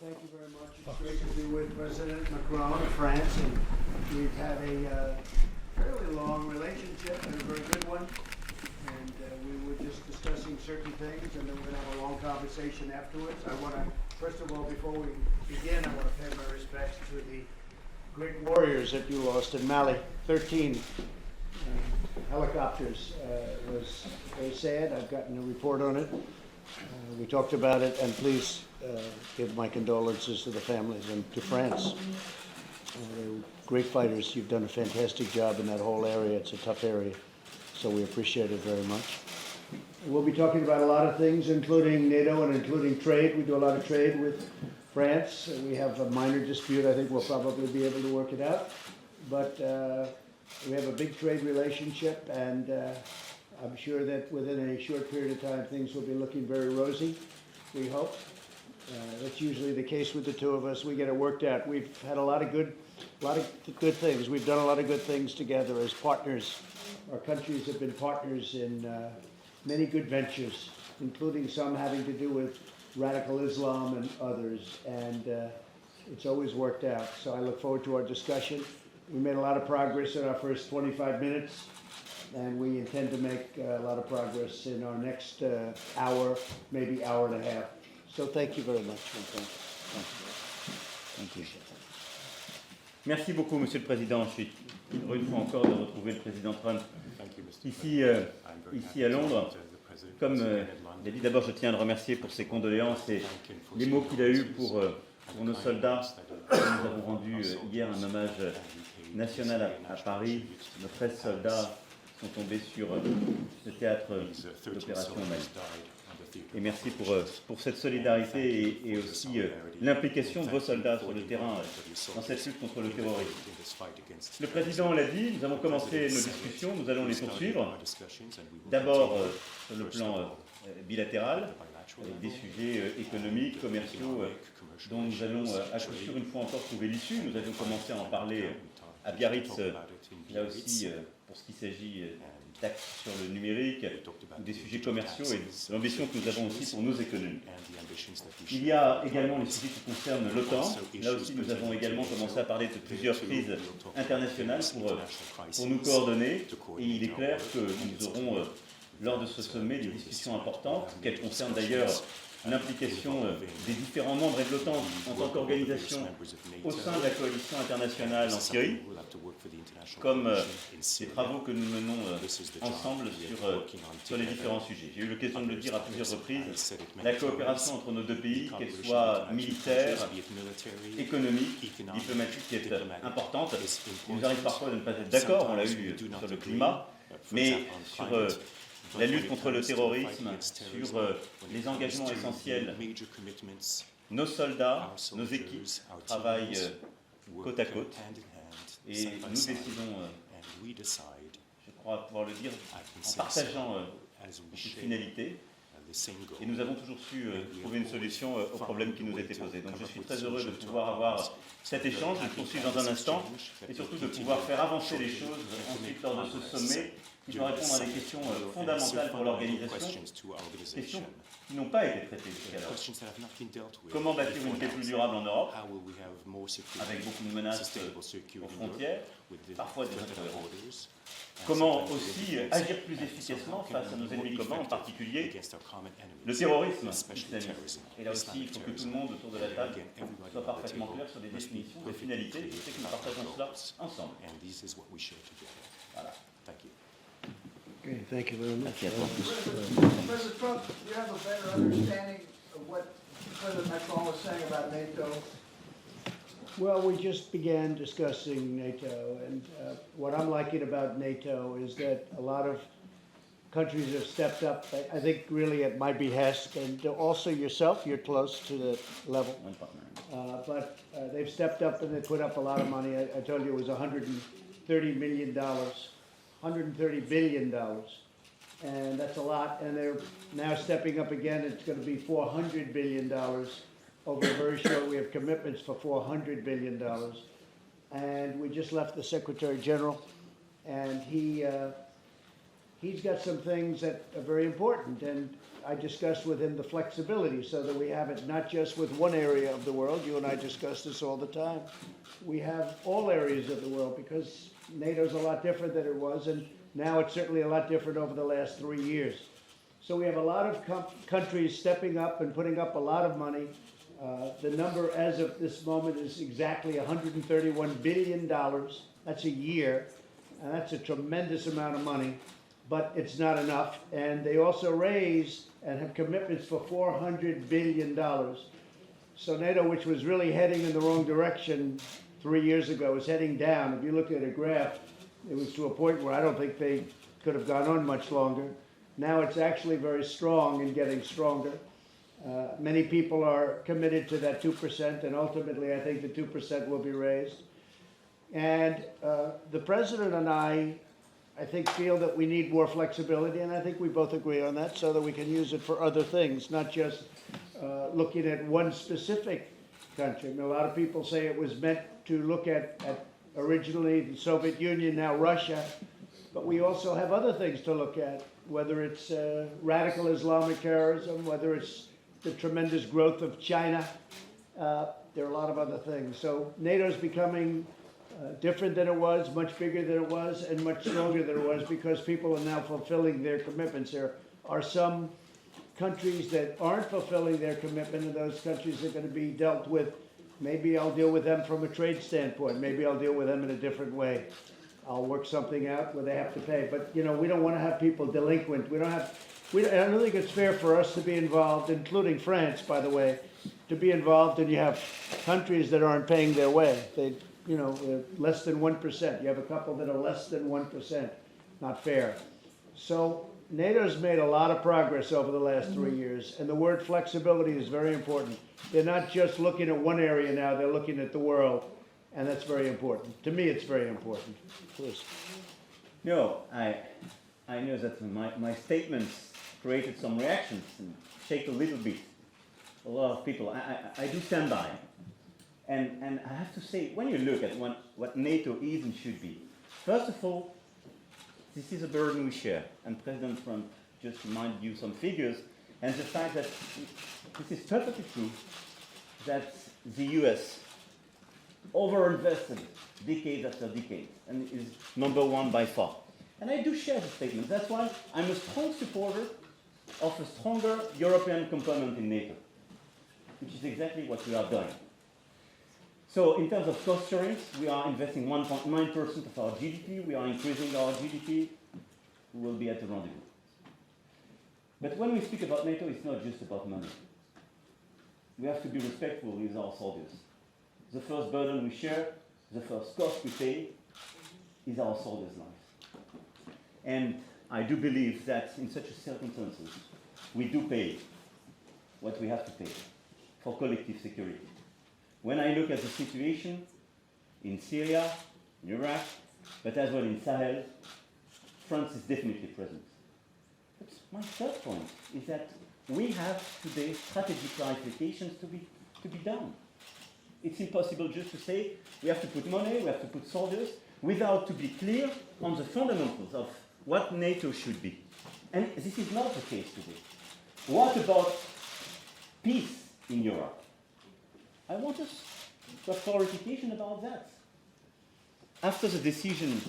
Thank you very much. It's great to be with President Macron of France, and we've had a fairly long relationship and a very good one. And we were just discussing certain things, and then we're going to have a long conversation afterwards. I want to, first of all, before we begin, I want to pay my respects to the great warriors that you lost in Mali. 13 helicopters was very sad. I've gotten a report on it. We talked about it, and please give my condolences to the families and to France. They're great fighters. You've done a fantastic job in that whole area. It's a tough area, so we appreciate it very much. We'll be talking about a lot of things, including NATO and including trade. We do a lot of trade with France. We have a minor dispute. I think we'll probably be able to work it out. But we have a big trade relationship, and I'm sure that within a short period of time, things will be looking very rosy, we hope. That's usually the case with the two of us. We get it worked out. We've had a lot of good things. We've done a lot of good things together as partners. Our countries have been partners in many good ventures, including some having to do with radical Islam and others. And it's always worked out. So I look forward to our discussion. We made a lot of progress in our first 25 minutes. And we intend to make a lot of progress in our next hour, maybe hour and a half. So thank you very much. Thank you. Merci beaucoup, Monsieur le Président. Je suis heureux une fois encore de retrouver le Président Trump ici à Londres. Comme il a dit, d'abord je tiens à le remercier pour ses condoléances et les mots qu'il a eus pour nos soldats. Nous avons rendu hier un hommage national à Paris. Nos 13 soldats sont tombés sur le théâtre d'opération Mali. Et merci pour cette solidarité et aussi l'implication de vos soldats sur le terrain dans cette lutte contre le terrorisme. Le Président l'a dit, nous avons commencé nos discussions, nous allons les poursuivre. D'abord sur le plan bilatéral, avec des sujets économiques, commerciaux, dont nous allons à coup sûr une fois encore trouver l'issue. Nous avions commencé à en parler à Biarritz, là aussi, pour ce qui s'agit du taxe sur le numérique, ou des sujets commerciaux et de l'ambition que nous avons aussi pour nos économies. Il y a également les sujets qui concernent l'OTAN. Là aussi, nous avons également commencé à parler de plusieurs crises internationales pour nous coordonner. Et il est clair que nous aurons, lors de ce sommet, des discussions importantes, qu'elles concernent d'ailleurs l'implication des différents membres de l'OTAN en tant qu'organisation au sein de la coalition internationale en Syrie, comme les travaux que nous menons ensemble sur les différents sujets. J'ai eu l'occasion de le dire à plusieurs reprises, la coopération entre nos deux pays, qu'elle soit militaire, économique, diplomatique, est importante. Il nous arrive parfois de ne pas être d'accord, on l'a eu sur le climat, mais sur la lutte contre le terrorisme, sur les engagements essentiels. Nos soldats, nos équipes travaillent côte à côte et nous décidons, je crois pouvoir le dire, en partageant cette finalité. Et nous avons toujours su trouver une solution aux problèmes qui nous étaient posés. Donc je suis très heureux de pouvoir avoir cet échange, de poursuivre dans un instant, et surtout de pouvoir faire avancer les choses ensuite lors de ce sommet, qui va répondre à des questions fondamentales pour l'organisation, questions qui n'ont pas été traitées jusqu'alors. Comment bâtir une paix plus durable en Europe, avec beaucoup de menaces aux frontières, parfois des intolérances. Comment aussi agir plus efficacement face à nos ennemis communs, en particulier le terrorisme islamiste. Et là aussi, il faut que tout le monde autour de la table soit parfaitement clair sur des définitions, des finalités. Je sais que nous partageons cela ensemble. Voilà. Okay, thank you very much. President Trump, do you have a better understanding of what President Macron was saying about NATO? Well, we just began discussing NATO, and what I'm liking about NATO is that a lot of countries have stepped up, I think really at my behest, and also yourself, you're close to the level. But they've stepped up and they put up a lot of money. I told you it was $130 million, $130 billion, and that's a lot, and they're now stepping up again. It's going to be $400 billion. Over very short, we have commitments for $400 billion. And we just left the Secretary General, and he he's got some things that are very important, and I discussed with him the flexibility so that we have it not just with one area of the world. You and I discuss this all the time. We have all areas of the world because NATO's a lot different than it was, and now it's certainly a lot different over the last 3 years. So we have a lot of countries stepping up and putting up a lot of money. The number as of this moment is exactly $131 billion. That's a year, and that's a tremendous amount of money, but it's not enough. And they also raised and have commitments for $400 billion. So NATO, which was really heading in the wrong direction 3 years ago, is heading down. If you look at a graph, it was to a point where I don't think they could have gone on much longer. Now it's actually very strong and getting stronger. Many people are committed to that 2%, and ultimately I think the 2% will be raised. And the President and I think, feel that we need more flexibility, and I think we both agree on that, so that we can use it for other things, not just looking at one specific country. I mean, a lot of people say it was meant to look at originally the Soviet Union, now Russia, but we also have other things to look at, whether it's radical Islamic terrorism, whether it's the tremendous growth of China. There are a lot of other things. So NATO's becoming different than it was, much bigger than it was, and much stronger than it was because people are now fulfilling their commitments. There are some countries that aren't fulfilling their commitment, and those countries are going to be dealt with. Maybe I'll deal with them from a trade standpoint. Maybe I'll deal with them in a different way. I'll work something out where they have to pay. But, you know, we don't want to have people delinquent. I don't think it's fair for us to be involved, including France, by the way, to be involved, and you have countries that aren't paying their way. Less than 1%. You have a couple that are less than 1%. Not fair. So NATO's made a lot of progress over the last 3 years, and the word flexibility is very important. They're not just looking at one area now, they're looking at the world, and that's very important. To me, it's very important. Please. No, I know that my statements created some reactions and shake a little bit. A lot of people. I do stand by. And I have to say, when you look at what NATO is and should be, first of all, this is a burden we share. And President Trump just reminded you some figures, and the fact that this is perfectly true, that the US overinvested decade after decade and is number one by far. And I do share the statement. That's why I'm a strong supporter of a stronger European component in NATO, which is exactly what we are doing. So in terms of cost sharing, we are investing 1.9% of our GDP. We are increasing our GDP. We will be at the rendezvous. But when we speak about NATO, it's not just about money. We have to be respectful with our soldiers. The first burden we share, the first cost we pay, is our soldiers' lives. And I do believe that in such circumstances, we do pay what we have to pay for collective security. When I look at the situation in Syria, in Iraq, but as well in Sahel, France is definitely present. But my third point is that we have today strategic clarifications to be done. It's impossible just to say we have to put money, we have to put soldiers, without to be clear on the fundamentals of what NATO should be. And this is not the case today. What about peace in Europe? I want us to have clarification about that. After the decision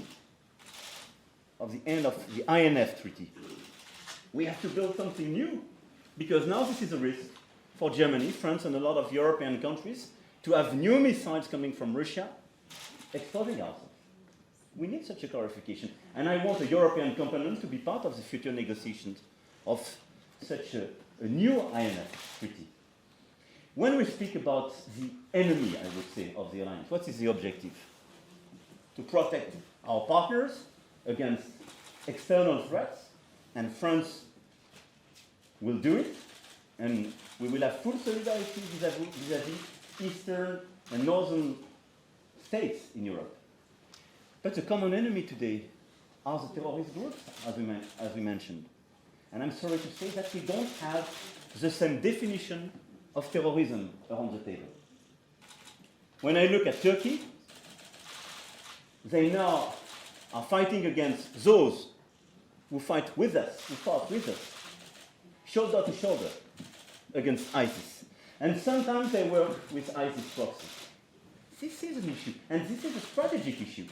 of the end of the INF Treaty, we have to build something new, because now this is a risk for Germany, France, and a lot of European countries to have new missiles coming from Russia exploding ourselves. We need such a clarification, and I want a European component to be part of the future negotiations of such a new INF Treaty. When we speak about the enemy, I would say, of the alliance, what is the objective? To protect our partners against external threats, and France will do it, and we will have full solidarity vis-à-vis eastern and northern states in Europe. But the common enemy today are the terrorist groups, as we mentioned. And I'm sorry to say that we don't have the same definition of terrorism around the table. When I look at Turkey, they now are fighting against those who fight with us, who fought with us, shoulder to shoulder against ISIS. And sometimes they work with ISIS proxies. This is an issue, and this is a strategic issue.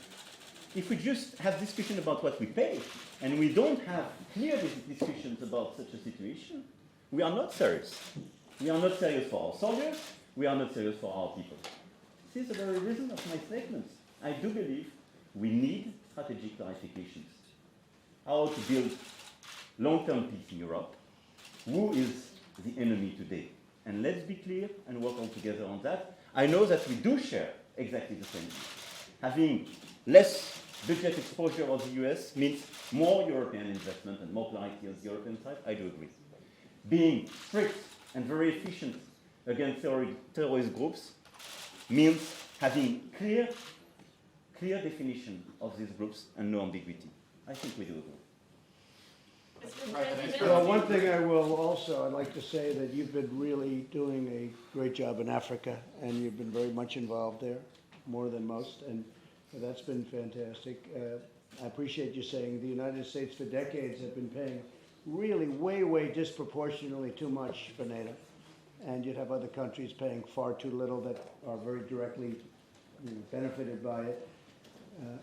If we just have discussion about what we pay, and we don't have clear discussions about such a situation, we are not serious. We are not serious for our soldiers, we are not serious for our people. This is the very reason of my statements. I do believe we need strategic clarifications. How to build long-term peace in Europe, who is the enemy today? And let's be clear and work all together on that. I know that we do share exactly the same view. Having less budget exposure of the US means more European investment and more clarity on the European side. I do agree. Being strict and very efficient against terrorist groups means having clear definition of these groups and no ambiguity. I think we do agree. Well, one thing I will also, I'd like to say that you've been really doing a great job in Africa, and you've been very much involved there, more than most, and that's been fantastic. I appreciate you saying the United States for decades have been paying really way disproportionately too much for NATO, and you'd have other countries paying far too little that are very directly benefited by it,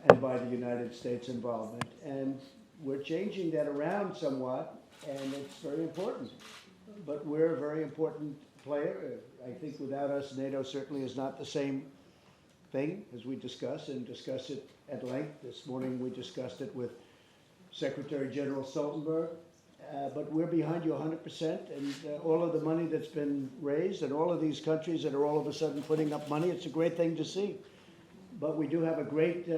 and by the United States involvement. And we're changing that around somewhat, and it's very important. But we're a very important player. I think without us, NATO certainly is not the same thing as we discuss, and discuss it at length. This morning we discussed it with Secretary General Stoltenberg. But we're behind you 100%, and all of the money that's been raised, and all of these countries that are all of a sudden putting up money, it's a great thing to see. But we do have a great,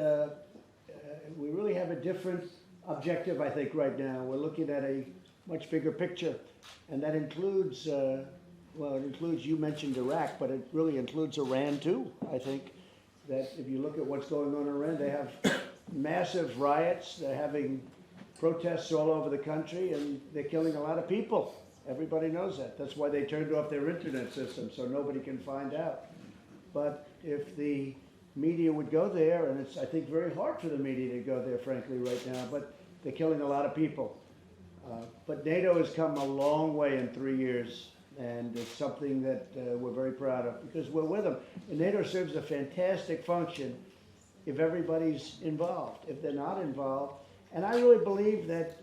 we really have a different objective, I think, right now. We're looking at a much bigger picture, and that includes, well, it includes, you mentioned Iraq, but it really includes Iran too. I think that if you look at what's going on in Iran, they have massive riots, they're having protests all over the country, and they're killing a lot of people. Everybody knows that. That's why they turned off their internet system, so nobody can find out. But if the media would go there, and it's, I think, very hard for the media to go there, frankly, right now, but they're killing a lot of people. But NATO has come a long way in 3 years, and it's something that we're very proud of, because we're with them. And NATO serves a fantastic function if everybody's involved. If they're not involved, and I really believe that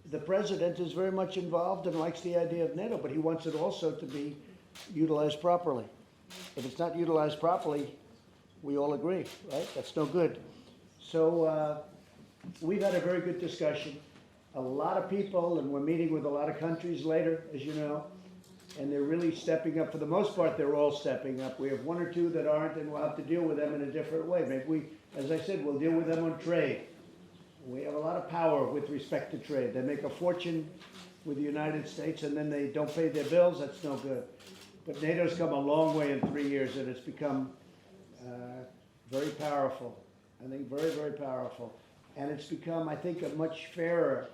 the president is very much involved and likes the idea of NATO, but he wants it also to be utilized properly. If it's not utilized properly, we all agree, right? That's no good. So we've had a very good discussion. A lot of people, and we're meeting with a lot of countries later, as you know, and they're really stepping up. For the most part, they're all stepping up. We have one or two that aren't, and we'll have to deal with them in a different way. Maybe we, as I said, we'll deal with them on trade. We have a lot of power with respect to trade. They make a fortune with the United States, and then they don't pay their bills. That's no good. But NATO's come a long way in 3 years, and it's become very powerful. I think very powerful. And it's become, I think, a much fairer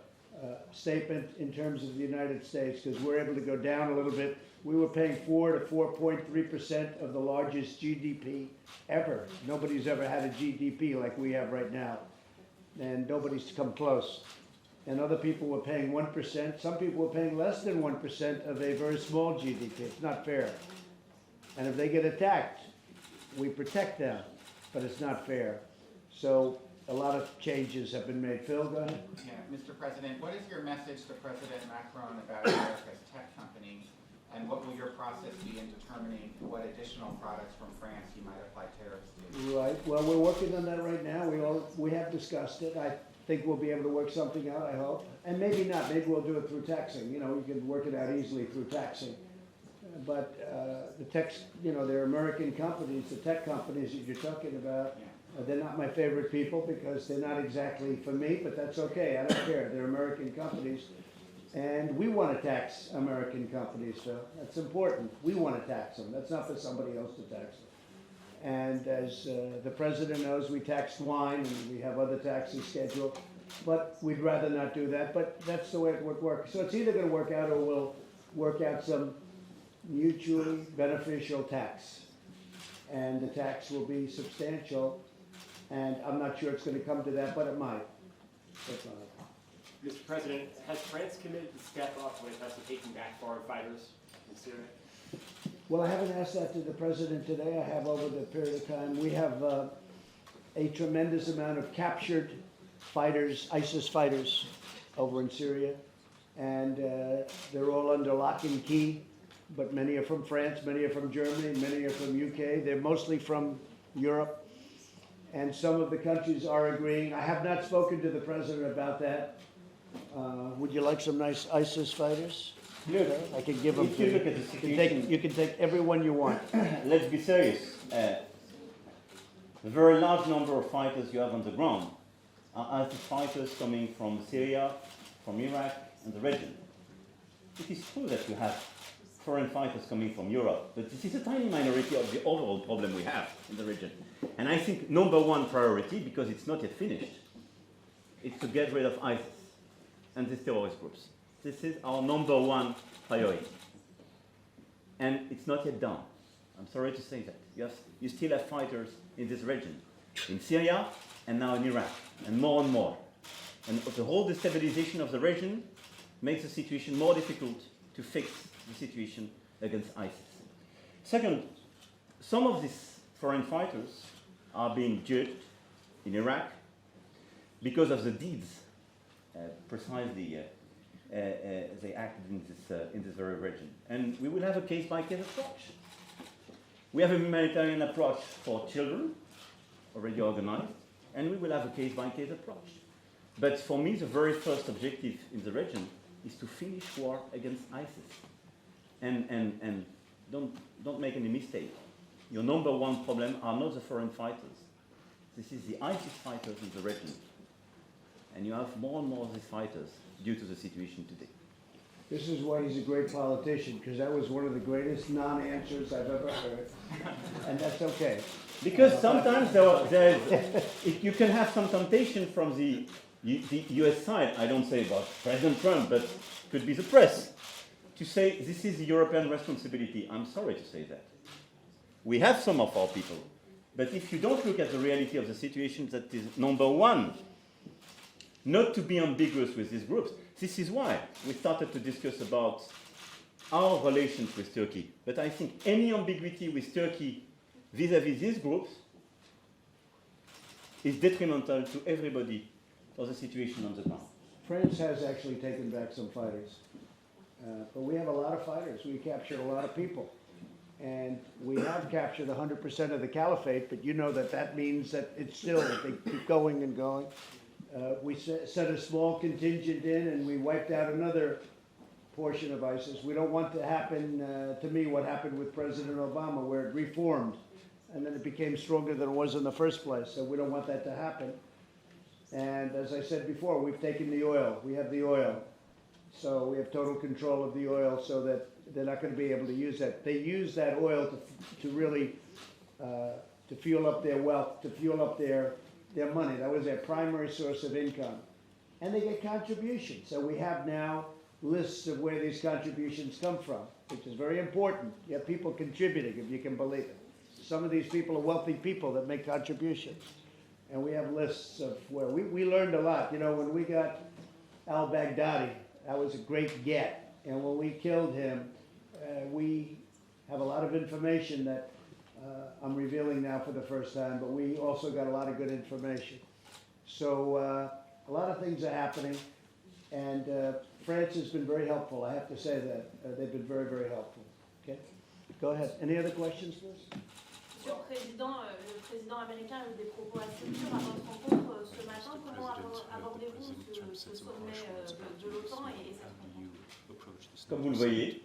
statement in terms of the United States, because we're able to go down a little bit. We were paying 4 to 4.3% of the largest GDP ever. Nobody's ever had a GDP like we have right now. And nobody's come close. And other people were paying 1%. Some people were paying less than 1% of a very small GDP. It's not fair. And if they get attacked, we protect them, but it's not fair. So a lot of changes have been made. Phil, go ahead. Yeah, Mr. President, what is your message to President Macron about America's tech company, and what will your process be in determining what additional products from France you might apply tariffs to? Right. Well, we're working on that right now. We have discussed it. I think we'll be able to work something out, I hope. And maybe not. Maybe we'll do it through taxing. You know, we can work it out easily through taxing. But the tech, you know, they're American companies, the tech companies that you're talking about. They're not my favorite people because they're not exactly for me, but that's okay. I don't care. They're American companies. And we want to tax American companies, so that's important. We want to tax them. That's not for somebody else to tax them. And as the president knows, we taxed wine, and we have other taxes scheduled. But we'd rather not do that, but that's the way it would work. So it's either going to work out, or we'll work out some mutually beneficial tax. And the tax will be substantial, and I'm not sure it's going to come to that, but it might. That's all. Mr. President, has France committed to step up when it comes to taking back foreign fighters in Syria? Well, I haven't asked that to the president today. I have over the period of time. We have a tremendous amount of captured fighters, ISIS fighters, over in Syria. And they're all under lock and key. But many are from France, many are from Germany, many are from UK. They're mostly from Europe. And some of the countries are agreeing. I have not spoken to the president about that. Would you like some nice ISIS fighters? Look, I can give them if to you you. look at the situation, You can take everyone you want. let's be serious. The very large number of fighters you have on the ground are ISIS fighters coming from Syria, from Iraq, and the region. It is true that you have foreign fighters coming from Europe, but this is a tiny minority of the overall problem we have in the region. And I think number one priority, because it's not yet finished, is to get rid of ISIS and these terrorist groups. This is our number one priority. And it's not yet done. I'm sorry to say that. You still have fighters in this region, in Syria and now in Iraq, and more and more. And the whole destabilization of the region makes the situation more difficult to fix the situation against ISIS. Second, some of these foreign fighters are being judged in Iraq because of the deeds precisely they acted in this very region. And we will have a case-by-case approach. We have a humanitarian approach for children, already organized, and we will have a case-by-case approach. But for me, the very first objective in the region is to finish war against ISIS. And don't make any mistake. Your number one problem are not the foreign fighters. This is the ISIS fighters in the region. And you have more and more of these fighters due to the situation today. This is why he's a great politician, because that was one of the greatest non-answers I've ever heard. And that's okay. Because sometimes you can have some temptation from the US side, I don't say about President Trump, but could be the press, to say this is the European responsibility. I'm sorry to say that. We have some of our people, but if you don't look at the reality of the situation, that is number one, not to be ambiguous with these groups. This is why we started to discuss about our relations with Turkey. But I think any ambiguity with Turkey vis-à-vis these groups is detrimental to everybody for the situation on the ground. France has actually taken back some fighters. But we have a lot of fighters. We captured a lot of people. And we have captured 100% of the caliphate, but you know that means that it's still, they keep going and going. We sent a small contingent in and we wiped out another portion of ISIS. We don't want to happen, to me, what happened with President Obama, where it reformed and then it became stronger than it was in the first place. So we don't want that to happen. And as I said before, we've taken the oil. We have the oil. So we have total control of the oil so that they're not going to be able to use that. They use that oil to really, to fuel up their wealth, to fuel up their money. That was their primary source of income. And they get contributions. So we have now lists of where these contributions come from, which is very important. You have people contributing, if you can believe it. Some of these people are wealthy people that make contributions. And we have lists of where we learned a lot. You know, when we got al-Baghdadi, that was a great get. And when we killed him, we have a lot of information that I'm revealing now for the first time, but we also got a lot of good information. So a lot of things are happening, and France has been very helpful. I have to say that. They've been very, very helpful. Okay? Go ahead. Any other questions, please? Monsieur le Président américain a eu des propos assez durs à votre rencontre ce matin. Comment abordez-vous ce sommet de l'OTAN et cette rencontre? Comme vous le voyez,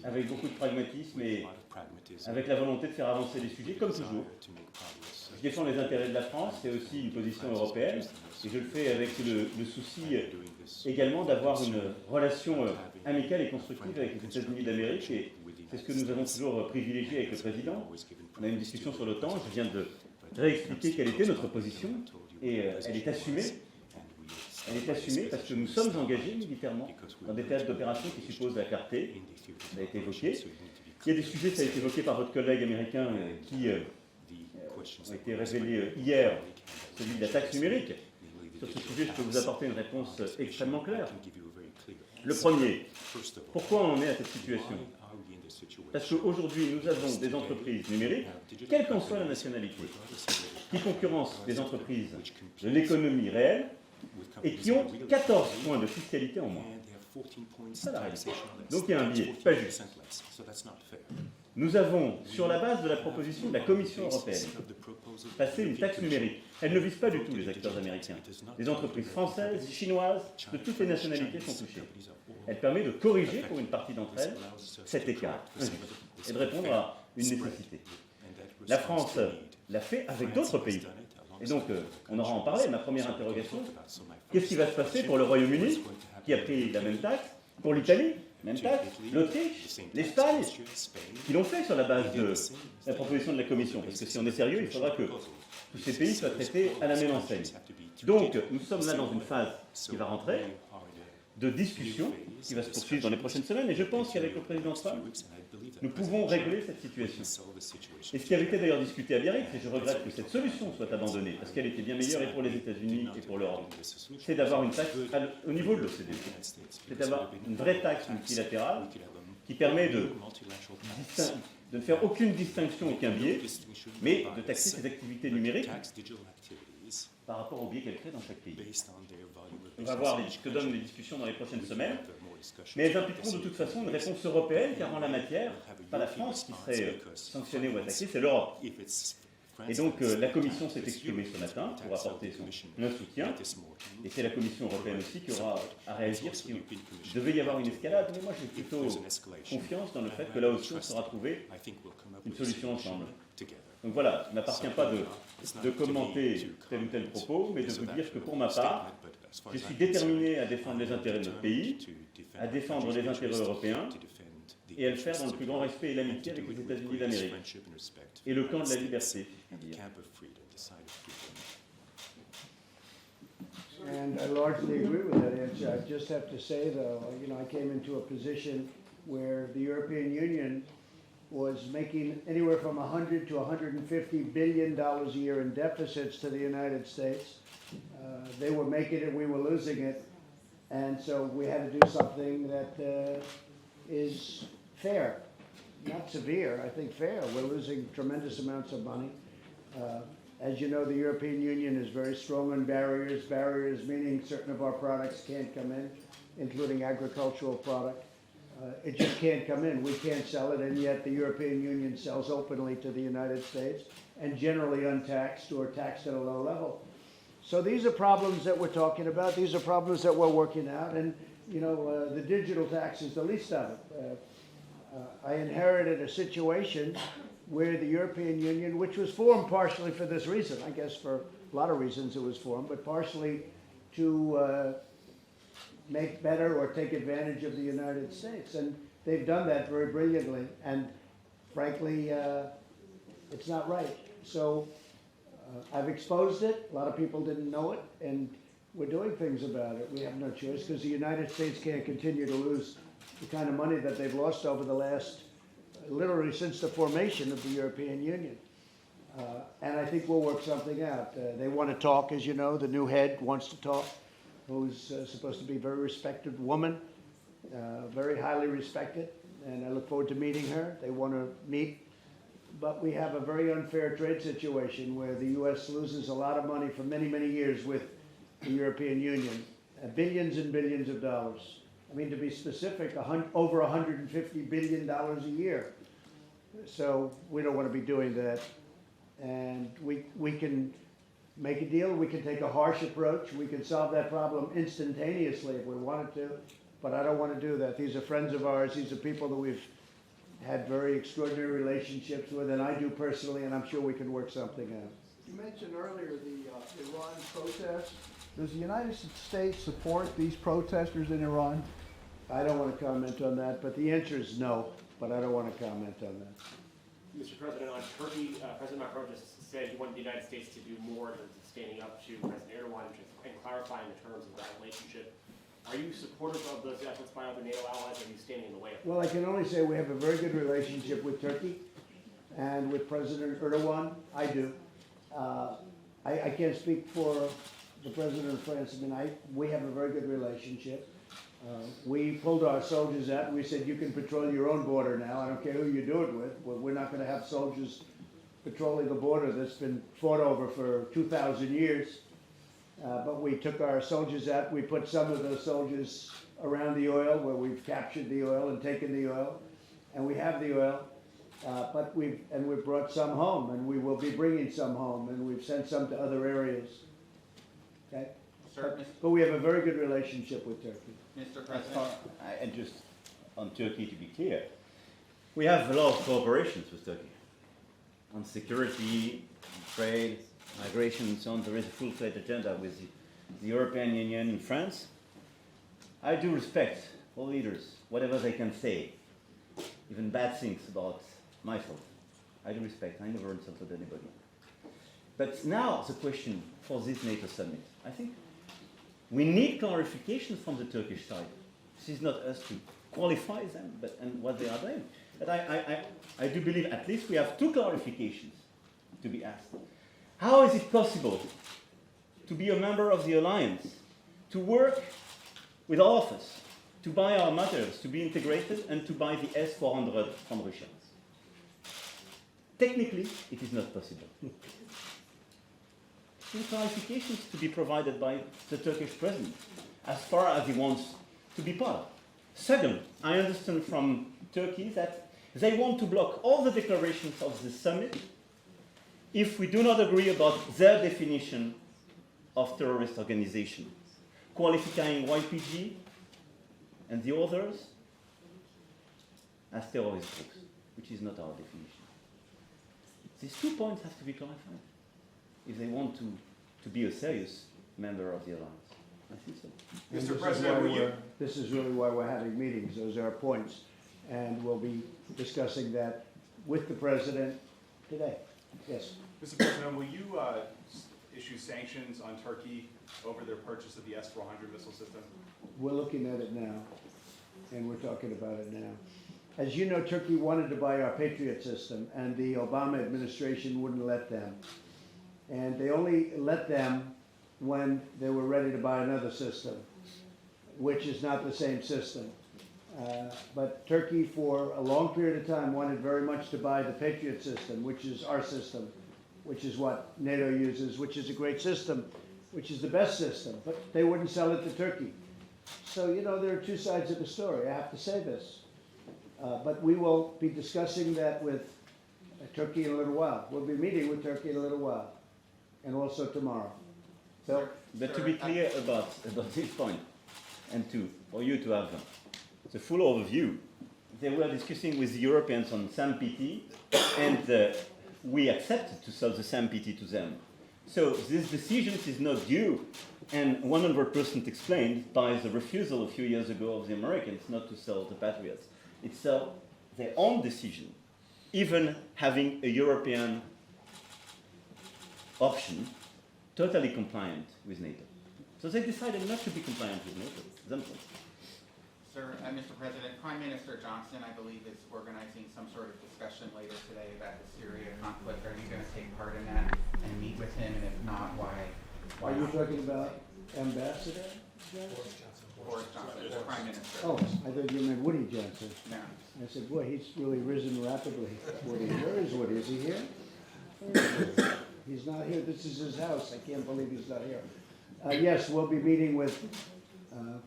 avec beaucoup de pragmatisme et avec la volonté de faire avancer les sujets, comme toujours. Je défends les intérêts de la France, c'est aussi une position européenne, et je le fais avec le souci également d'avoir une relation amicale et constructive avec les États-Unis d'Amérique, et c'est ce que nous avons toujours privilégié avec le Président. On a une discussion sur l'OTAN, je viens de réexpliquer quelle était notre position, et elle est assumée. Elle est assumée parce que nous sommes engagés militairement dans des théâtres d'opération qui supposent la clarté. Ça a été évoqué. Il y a des sujets, ça a été évoqué par votre collègue américain, qui ont été révélés hier, celui de la taxe numérique. Sur ce sujet, je peux vous apporter une réponse extrêmement claire. Le premier, pourquoi on en est à cette situation? Parce qu'aujourd'hui, nous avons des entreprises numériques, quelle qu'en soit la nationalité, qui concurrencent des entreprises de l'économie réelle et qui ont 14 points de fiscalité en moins. C'est ça la réalité. Donc il y a un biais, pas juste. Nous avons, sur la base de la proposition de la Commission européenne, passé une taxe numérique. Elle ne vise pas du tout les acteurs américains. Les entreprises françaises, chinoises, de toutes les nationalités sont touchées. Elle permet de corriger, pour une partie d'entre elles, cet écart et de répondre à une nécessité. La France l'a fait avec d'autres pays. Et donc, on aura en parlé. Ma première interrogation, qu'est-ce qui va se passer pour le Royaume-Uni, qui a pris la même taxe, pour l'Italie, même taxe, l'Autriche, l'Espagne, qui l'ont fait sur la base de la proposition de la Commission. Parce que si on est sérieux, il faudra que tous ces pays soient traités à la même enseigne. Donc, nous sommes là dans une phase qui va rentrer, de discussion, qui va se poursuivre dans les prochaines semaines, et je pense qu'avec le président Trump, nous pouvons régler cette situation. Et ce qui avait été d'ailleurs discuté à Biarritz, et je regrette que cette solution soit abandonnée, parce qu'elle était bien meilleure et pour les États-Unis et pour l'Europe, c'est d'avoir une taxe au niveau de l'OCDE. C'est d'avoir une vraie taxe multilatérale qui permet de ne faire aucune distinction, aucun biais, mais de taxer ces activités numériques par rapport aux biais qu'elles créent dans chaque pays. On va voir ce que donnent les discussions dans les prochaines semaines, mais elles impliqueront de toute façon une réponse européenne, car en la matière, pas la France qui serait sanctionnée ou attaquée, c'est l'Europe. Et donc la Commission s'est exprimée ce matin pour apporter son soutien, et c'est la Commission européenne aussi qui aura à réagir s'il devait y avoir une escalade, mais moi j'ai plutôt confiance dans le fait que là aussi on saura trouver une solution ensemble. Donc voilà, il ne m'appartient pas de commenter tel ou tel propos, mais de vous dire que pour ma part, je suis déterminé à défendre les intérêts de notre pays, à défendre les intérêts européens, et à le faire dans le plus grand respect et l'amitié avec les États-Unis d'Amérique, et le camp de la liberté. And I largely agree with that answer. I just have to say, though, I came into a position where the European Union was making anywhere from 100 to 150 billion dollars a year in deficits to the United States. They were making it, we were losing it, and so we had to do something that is fair, not severe. I think fair. We're losing tremendous amounts of money. As you know, the European Union is very strong on barriers. Barriers meaning certain of our products can't come in, including agricultural product. It just can't come in. We can't sell it, and yet the European Union sells openly to the United States and generally untaxed or taxed at a low level. So these are problems that we're talking about. These are problems that we're working out, and the digital tax is the least of it. I inherited a situation where the European Union, which was formed partially for this reason, I guess for a lot of reasons it was formed, but partially to make better or take advantage of the United States. And they've done that very brilliantly. And frankly, it's not right. So I've exposed it. A lot of people didn't know it. And we're doing things about it. We have no choice because the United States can't continue to lose the kind of money that they've lost over the last, literally since the formation of the European Union. And I think we'll work something out. They want to talk, as you know. The new head wants to talk, who's supposed to be a very respected woman, very highly respected, and I look forward to meeting her. They want to meet, but we have a very unfair trade situation where the U.S. loses a lot of money for many, many years with the European Union, billions and billions of dollars. I mean, to be specific, over $150 billion a year. So we don't want to be doing that. And we can make a deal, we can take a harsh approach, we can solve that problem instantaneously if we wanted to, but I don't want to do that. These are friends of ours, these are people that we've had very extraordinary relationships with, and I do personally, and I'm sure we can work something out. You mentioned earlier the Iran protests. Does the United States support these protesters in Iran? I don't want to comment on that, but the answer is no, but I don't want to comment on that. Mr. President, on Turkey, President Macron just said he wanted the United States to do more in terms of standing up to President Erdogan and clarifying the terms of that relationship. Are you supportive of those efforts by other NATO allies, or are you standing in the way of them? Well, I can only say we have a very good relationship with Turkey and with President Erdogan. I do. I can't speak for the president of France, I mean, we have a very good relationship. We pulled our soldiers out and we said, you can patrol your own border now. I don't care who you do it with. We're not going to have soldiers patrolling a border that's been fought over for 2,000 years. But we took our soldiers out. We put some of those soldiers around the oil where we've captured the oil and taken the oil. And we have the oil. But we've brought some home, and we will be bringing some home, and we've sent some to other areas. Okay? Sir, But we have a very good relationship with Turkey. Mr. As President. far, and just on Turkey to be clear, we have a lot of cooperations with Turkey on security, trade, migration, and so on. There is a full-fledged agenda with the European Union and France. I do respect all leaders, whatever they can say, even bad things about myself. I do respect. I never insulted anybody. But now the question for this NATO summit, I think we need clarification from the Turkish side. This is not us to qualify them and what they are doing. But I do believe at least we have two clarifications to be asked. How is it possible to be a member of the alliance, to work with all of us, to buy our materials, to be integrated, and to buy the S-400 from Russia? Technically, it is not possible. Some clarifications to be provided by the Turkish president, as far as he wants to be part. Second, I understand from Turkey that they want to block all the declarations of the summit if we do not agree about their definition of terrorist organization, qualifying YPG and the others as terrorist groups, which is not our definition. These 2 points have to be clarified if they want to be a serious member of the alliance. I think so. And Mr. President, this is really why we're having meetings. Those are our points. And we'll be discussing that with the president today. Yes. Mr. President, will you issue sanctions on Turkey over their purchase of the S-400 missile system? We're looking at it now, and we're talking about it now. As you know, Turkey wanted to buy our Patriot system, and the Obama administration wouldn't let them. And they only let them when they were ready to buy another system, which is not the same system. But Turkey, for a long period of time, wanted very much to buy the Patriot system, which is our system, which is what NATO uses, which is a great system, which is the best system. But they wouldn't sell it to Turkey. So, you know, there are two sides of the story. I have to say this. But we will be discussing that with Turkey in a little while. We'll be meeting with Turkey in a little while, and also tomorrow. So, But to be clear about this point, and for you to have the full overview, they were discussing with the Europeans on SAMPT, and we accepted to sell the SAMPT to them. So this decision is not due, and 100% explained by the refusal a few years ago of the Americans not to sell the Patriots. It's their own decision, even having a European option totally compliant with NATO. So they decided not to be compliant with NATO themselves. Sir, Mr. President, Prime Minister Johnson, I believe, is organizing some sort of discussion later today about the Syria conflict. Are you going to take part in that and meet with him? And if not, why? are you talking about Ambassador? Boris Johnson, the Prime Minister. Oh, I thought you meant Woody Johnson. No. I said, boy, he's really risen rapidly. Woody, where is Woody? Is he here? He's not here. This is his house. I can't believe he's not here. Yes, we'll be meeting with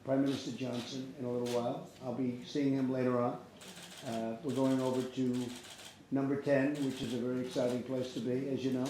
Prime Minister Johnson in a little while. I'll be seeing him later on. We're going over to number 10, which is a very exciting place to be, as you know.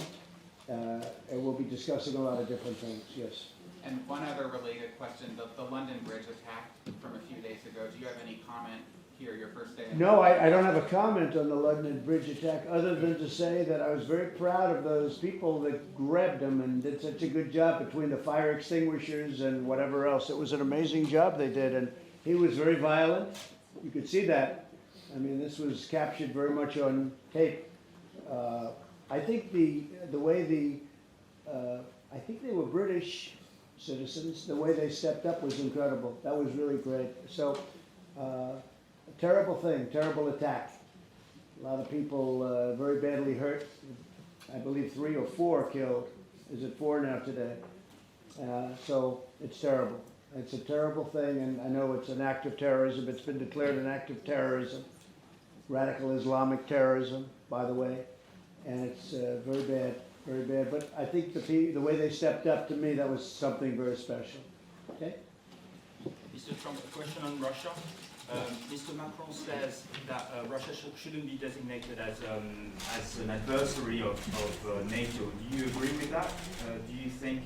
And we'll be discussing a lot of different things, yes. And one other related question, the London Bridge attack from a few days ago, do you have any comment here, your first day? No, I don't have a comment on the London Bridge attack, other than to say that I was very proud of those people that grabbed them and did such a good job between the fire extinguishers and whatever else. It was an amazing job they did, and he was very violent. You could see that. I mean, this was captured very much on tape. I think the way I think they were British citizens. The way they stepped up was incredible. That was really great. So, a terrible thing, terrible attack. A lot of people very badly hurt. I believe 3 or 4 killed. Is it 4 now today? So it's terrible. It's a terrible thing, and I know it's an act of terrorism. It's been declared an act of terrorism, radical Islamic terrorism, by the way, and it's very bad, very bad. But I think the way they stepped up, to me, that was something very special. Okay? Mr. Trump, a question on Russia. Mr. Macron says that Russia shouldn't be designated as an adversary of NATO. Do you agree with that? Do you think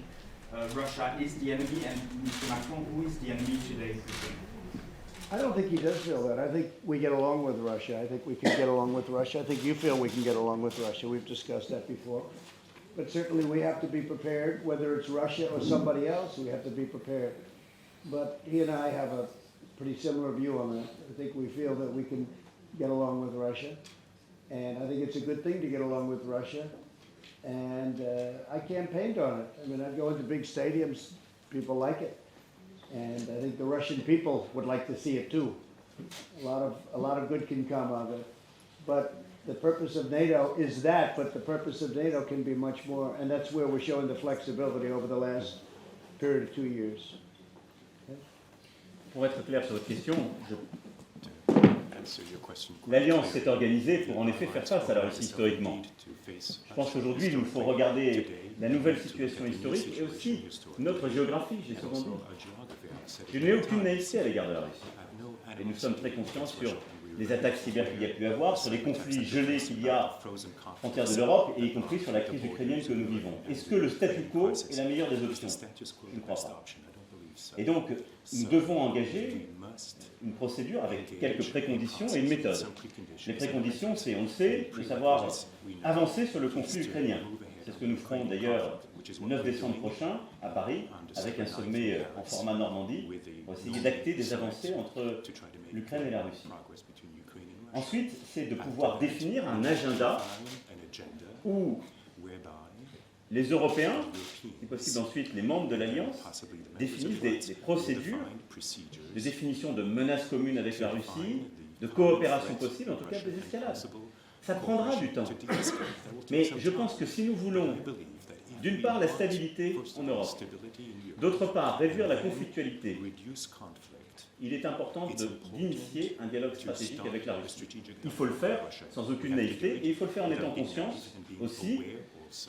Russia is the enemy, and Mr. Macron, who is the enemy today? I don't think he does feel that. I think we get along with Russia. I think we can get along with Russia. I think you feel we can get along with Russia. We've discussed that before. But certainly we have to be prepared, whether it's Russia or somebody else, we have to be prepared. But he and I have a pretty similar view on that. I think we feel that we can get along with Russia. And I think it's a good thing to get along with Russia. And I campaigned on it. I mean, I go into big stadiums, people like it. And I think the Russian people would like to see it too. A lot of good can come out of it. But the purpose of NATO is that, but the purpose of NATO can be much more, and that's where we're showing the flexibility over the last period of 2 years. Okay? Pour être clair sur votre question, l'Alliance s'est organisée pour en effet faire face à la Russie historiquement. Je pense qu'aujourd'hui, il nous faut regarder la nouvelle situation historique et aussi notre géographie, j'ai souvent dit. Je n'ai aucune naïveté à l'égard de la Russie. Et nous sommes très conscients sur les attaques cyber qu'il y a pu avoir, sur les conflits gelés qu'il y a aux frontières de l'Europe, et y compris sur la crise ukrainienne que nous vivons. Est-ce que le statu quo est la meilleure des options? Je ne crois pas. Et donc, nous devons engager une procédure avec quelques préconditions et une méthode. Les préconditions, c'est, on le sait, de savoir avancer sur le conflit ukrainien. C'est ce que nous ferons d'ailleurs le 9 décembre prochain à Paris, avec un sommet en format Normandie, pour essayer d'acter des avancées entre l'Ukraine et la Russie. Ensuite, c'est de pouvoir définir un agenda où les Européens, si possible ensuite les membres de l'Alliance, définissent des procédures de définition de menaces communes avec la Russie, de coopération possible, en tout cas des escalades. Ça prendra du temps. Mais je pense que si nous voulons, d'une part, la stabilité en Europe, d'autre part, réduire la conflictualité, il est important d'initier un dialogue stratégique avec la Russie. Il faut le faire sans aucune naïveté et il faut le faire en étant conscience aussi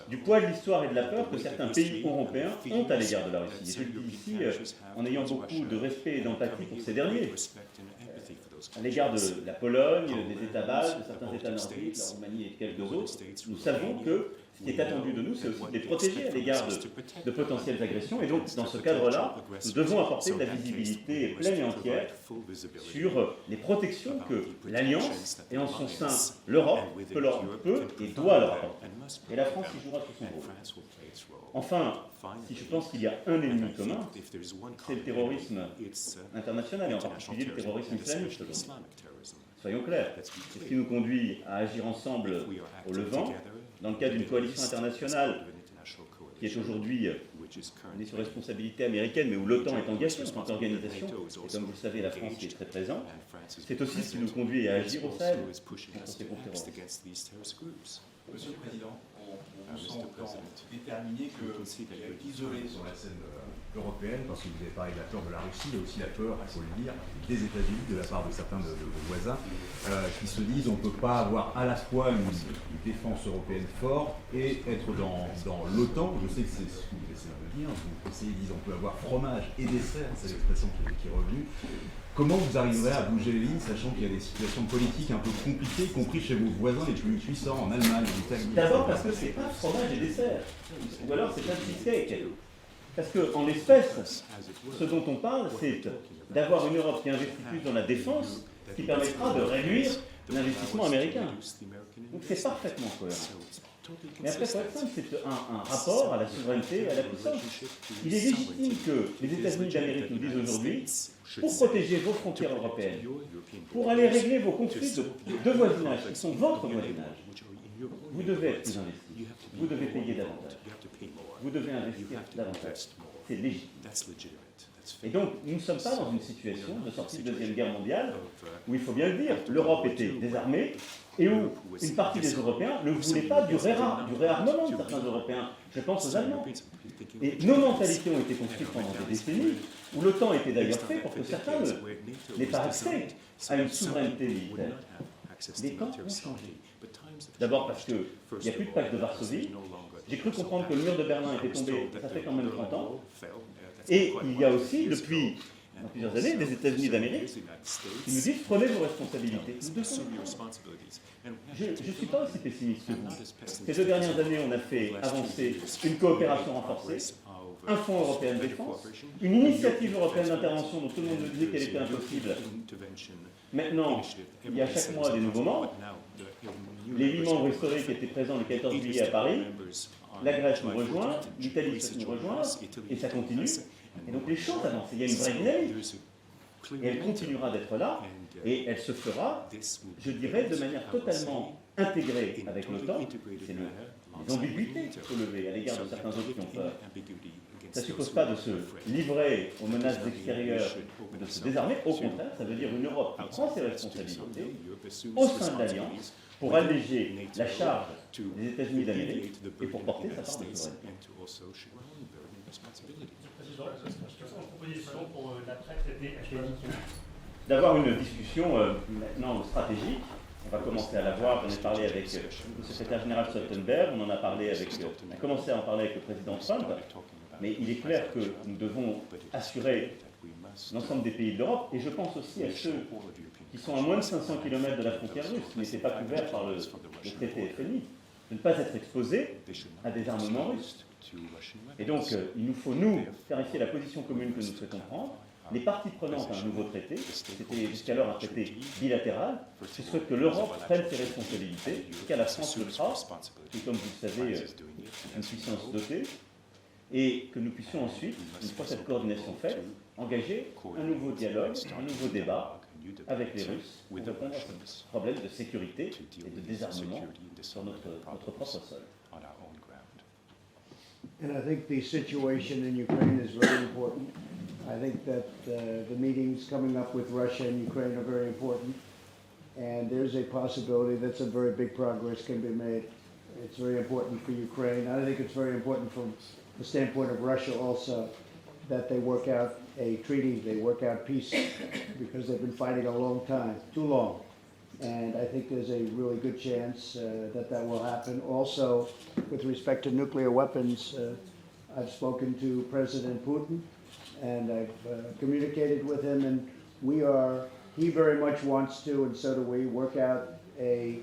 du poids de l'histoire et de la peur que certains pays européens ont à l'égard de la Russie. Et je le dis ici en ayant beaucoup de respect et d'empathie pour ces derniers. À l'égard de la Pologne, des États baltes, de certains États nordiques, la Roumanie et de quelques autres, nous savons que ce qui est attendu de nous, c'est aussi de les protéger à l'égard de potentielles agressions. Et donc, dans ce cadre-là, nous devons apporter de la visibilité pleine et entière sur les protections que l'Alliance et en son sein l'Europe peut et doit leur apporter. Et la France y jouera tout son rôle. Enfin, si je pense qu'il y a un ennemi commun, c'est le terrorisme international, et en particulier le terrorisme islamiste. Soyons clairs, c'est ce qui nous conduit à agir ensemble au Levant, dans le cadre d'une coalition internationale qui est aujourd'hui sous responsabilité américaine, mais où l'OTAN est engagée en tant qu'organisation, et comme vous le savez, la France y est très présente. C'est aussi ce qui nous conduit à agir au Sahel contre ces groupes terroristes. Monsieur le Président, on sent déterminé isolé sur la scène européenne, parce que vous avez parlé de la peur de la Russie, il y a aussi la peur, il faut le dire, des États-Unis, de la part de certains de vos voisins, qui se disent on ne peut pas avoir à la fois une défense européenne forte et être dans l'OTAN. Je sais que c'est ce que vous essayez de dire, vous conseillez disent on peut avoir fromage et dessert, c'est l'expression qui est revenue. Comment vous arriverez à bouger les lignes, sachant qu'il y a des situations politiques un peu compliquées, y compris chez vos voisins les plus puissants, en Allemagne, en Italie? D'abord parce que c'est pas fromage et dessert, ou alors c'est un cheesecake. Parce qu'en l'espèce, ce dont on parle, c'est d'avoir une Europe qui investit plus dans la défense, ce qui permettra de réduire l'investissement américain. Donc c'est parfaitement cohérent. Mais après, pour être simple, c'est un rapport à la souveraineté et à la puissance. Il est légitime que les États-Unis d'Amérique nous disent aujourd'hui, pour protéger vos frontières européennes, pour aller régler vos conflits de voisinage, qui sont votre voisinage, vous devez être plus investi, vous devez payer davantage, vous devez investir davantage. C'est légitime. Et donc, nous ne sommes pas dans une situation de sortie de Deuxième Guerre mondiale où, il faut bien le dire, l'Europe était désarmée et où une partie des Européens ne voulaient pas du réarmement de certains Européens. Je pense aux Allemands. Et nos mentalités ont été construites pendant des décennies, où l'OTAN était d'ailleurs fait pour que certains n'aient pas accès à une souveraineté militaire. Les temps ont changé. D'abord parce qu'il n'y a plus de pacte de Varsovie. J'ai cru comprendre que le mur de Berlin était tombé, ça fait quand même 30 ans. Et il y a aussi, depuis plusieurs années, des États-Unis d'Amérique qui nous disent prenez vos responsabilités. Je ne suis pas aussi pessimiste que vous. Ces 2 dernières années, on a fait avancer une coopération renforcée, un fonds européen de défense, une initiative européenne d'intervention dont tout le monde nous disait qu'elle était impossible. Maintenant, il y a chaque mois des nouveaux membres. Les 8 membres historiques étaient présents le 14 juillet à Paris. La Grèce nous rejoint, l'Italie nous rejoint, et ça continue. Et donc les choses avancent. Il y a une vraie dynamique. Et elle continuera d'être là, et elle se fera, je dirais, de manière totalement intégrée avec l'OTAN. C'est les ambiguïtés qu'il faut lever à l'égard de certains autres qui ont peur. Ça ne suppose pas de se livrer aux menaces extérieures, de se désarmer. Au contraire, ça veut dire une Europe qui prend ses responsabilités au sein de l'Alliance pour alléger la charge des États-Unis d'Amérique et pour porter sa part de souveraineté. Proposition pour l'après-traité D'avoir une discussion maintenant stratégique. On va commencer à l'avoir. J'en ai parlé avec le secrétaire général Stoltenberg, on en a parlé on a commencé à en parler avec le président Trump. Mais il est clair que nous devons assurer l'ensemble des pays de l'Europe, et je pense aussi à ceux qui sont à moins de 500 km de la frontière russe, qui n'étaient pas couverts par le traité FNI, de ne pas être exposés à des armements russes. Et donc, il nous faut, nous, clarifier la position commune que nous souhaitons prendre. Les parties prenantes à un nouveau traité, c'était jusqu'alors un traité bilatéral, je souhaite que l'Europe prenne ses responsabilités, qu'à la France le fera, qui est, comme vous le savez, une puissance dotée, et que nous puissions ensuite, une fois cette coordination faite, engager un nouveau dialogue, un nouveau débat avec les Russes pour répondre à ce problème de sécurité et de désarmement sur notre propre sol. And I think the situation in Ukraine is very important. I think that the meetings coming up with Russia and Ukraine are very important. And there's a possibility that some very big progress can be made. It's very important for Ukraine. I think it's very important from the standpoint of Russia also that they work out a treaty, they work out peace, because they've been fighting a long time, too long. And I think there's a really good chance that that will happen. Also, with respect to nuclear weapons, I've spoken to President Putin, and I've communicated with him, and he very much wants to, and so do we, work out a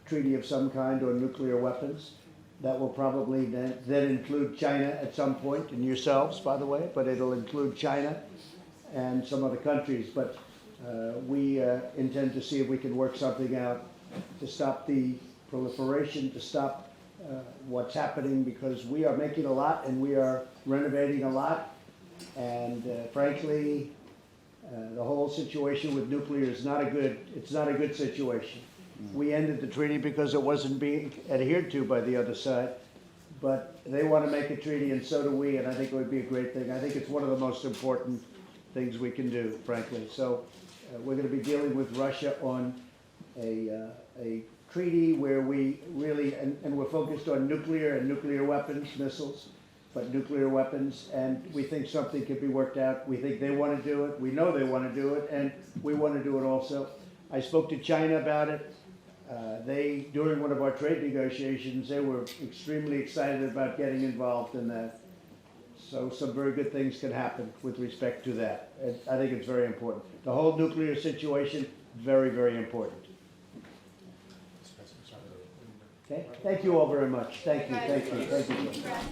treaty of some kind on nuclear weapons. That will probably then include China at some point, and yourselves, by the way, but it'll include China and some other countries. But we intend to see if we can work something out to stop the proliferation, to stop what's happening, because we are making a lot and we are renovating a lot. And frankly, the whole situation with nuclear is not a good situation. We ended the treaty because it wasn't being adhered to by the other side, but they want to make a treaty, and so do we, and I think it would be a great thing. I think it's one of the most important things we can do, frankly. So we're going to be dealing with Russia on a treaty where we really, and we're focused on nuclear and nuclear weapons, missiles, but nuclear weapons, and we think something can be worked out. We think they want to do it. We know they want to do it, and we want to do it also. I spoke to China about it. During one of our trade negotiations, they were extremely excited about getting involved in that. So some very good things can happen with respect to that. And I think it's very important. The whole nuclear situation, very, very important. Okay? Thank you all very much. Thank you.